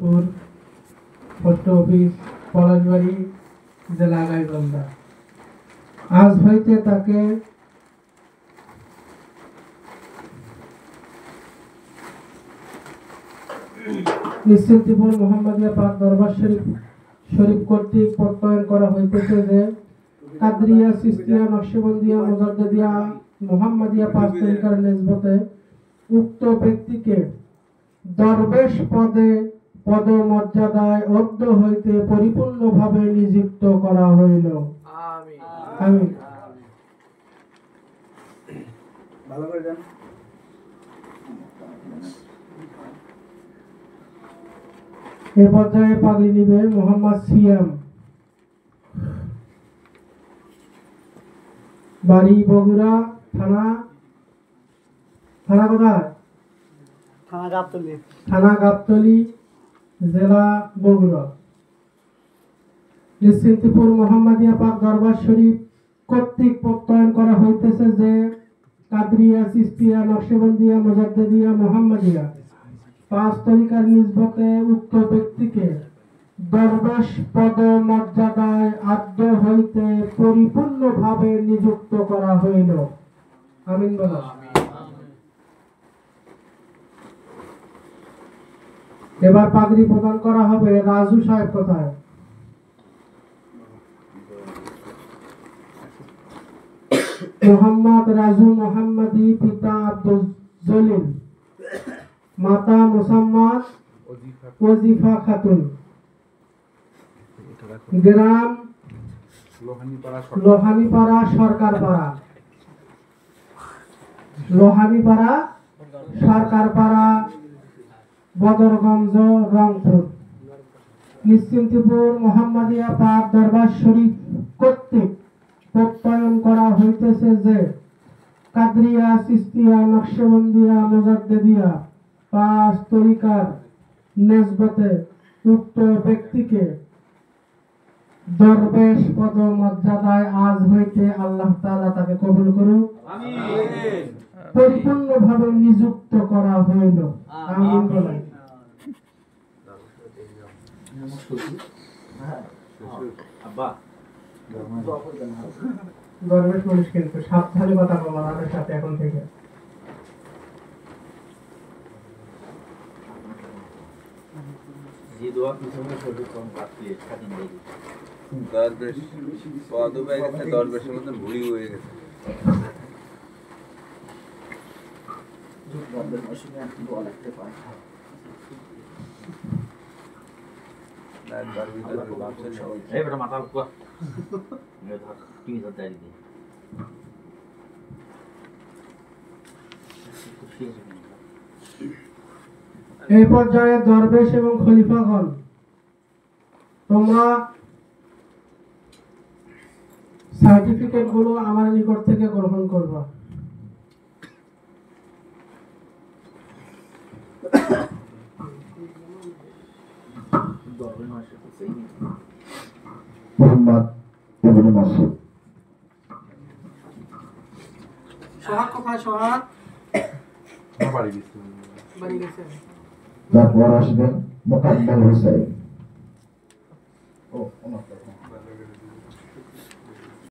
Mohammadpur, post office, Palashbari, জেলা গাইবান্ধা। আজ হইতে তাকে নিশ্চিন্তপুর মোহাম্মদিয়া পাক দরবার শরীফ কর্তৃক প্রত্যয়ন করা হইতেছে যে কাদরিয়া, চিশতিয়া, নকশবন্দিয়া, মুজাদ্দিদিয়া, মোহাম্মদিয়া পাঁচ তরিকার নিসবতে উক্ত ব্যক্তিকে দরবেশ পদে পদমর্যাদায় অদ্য হইতে পরিপূর্ণভাবে নিযুক্ত করা হইল। আমিন। ভালো করে দেন। এই পর্যায়ে পাগড়ি নিবে মোহাম্মদ সিয়াম, বাড়ি বগুড়া, থানা কোথায়? থানা গাবতলী, জেলা বগুড়া। নিশ্চিন্তপুর মোহাম্মদিয়া পাক দরবার শরীফ কর্তৃক প্রত্যয়ন করা হইতেছে যে কাদরিয়া, চিশতিয়া, নকশবন্দিয়া, মুজাদ্দিদিয়া, মোহাম্মদিয়া পাঁচ তরিকার নিসবতে উক্ত ব্যক্তিকে দরবেশ পদ মর্যাদায় আদ্য হইতে পরিপূর্ণভাবে নিযুক্ত করা হইল। আমিন বলো। এবার পাগড়ি প্রদান করা হবে। রাজু সাহেব কোথায়? মোহাম্মদ রাজু মোহাম্মদি, পিতা আব্দুল জলিল, মাতা মুসাম্মাদ ওজিফা খাতুন, গ্রাম লোহানীপাড়া সরকারপাড়া, বদরগঞ্জ, রংপুর। নিশ্চিন্তপুর মোহাম্মদিয়া পাক দরবার শরীফ কর্তৃক প্রত্যয়ন করা হইতেছে যে কাদরিয়া, চিশতিয়া, নকশবন্দিয়া, মুজাদ্দিদিয়া পাঁচ তরিকার নিসবতে উক্ত ব্যক্তিকে দরবেশ পদ মর্যাদায় আজ হইতে আল্লাহ তাআলা তাকে কবুল করুন, পরিপূর্ণভাবে নিযুক্ত করা হইল। আমিন বলেন। দরবেশ মানুষ কিন্তু সাবধানে কথা বলা আমাদের সাথে এখন থেকে। দরবেশ পদ হয়ে গেছে, দরবেশের মধ্যে ভুড়ি হয়ে গেছে। এই পর্যায়ে দরবেশ এবং খলিফাগণ তোমরা সার্টিফিকেট গুলো আমার নিকট থেকে গ্রহণ করবা। মোহাম্মদ ইবনে মাসুদ। সোহাগ কোথায়? সোহাগ বাড়ি গেছে। তারপর আসবেন মোকাম্মেল হোসেন। ও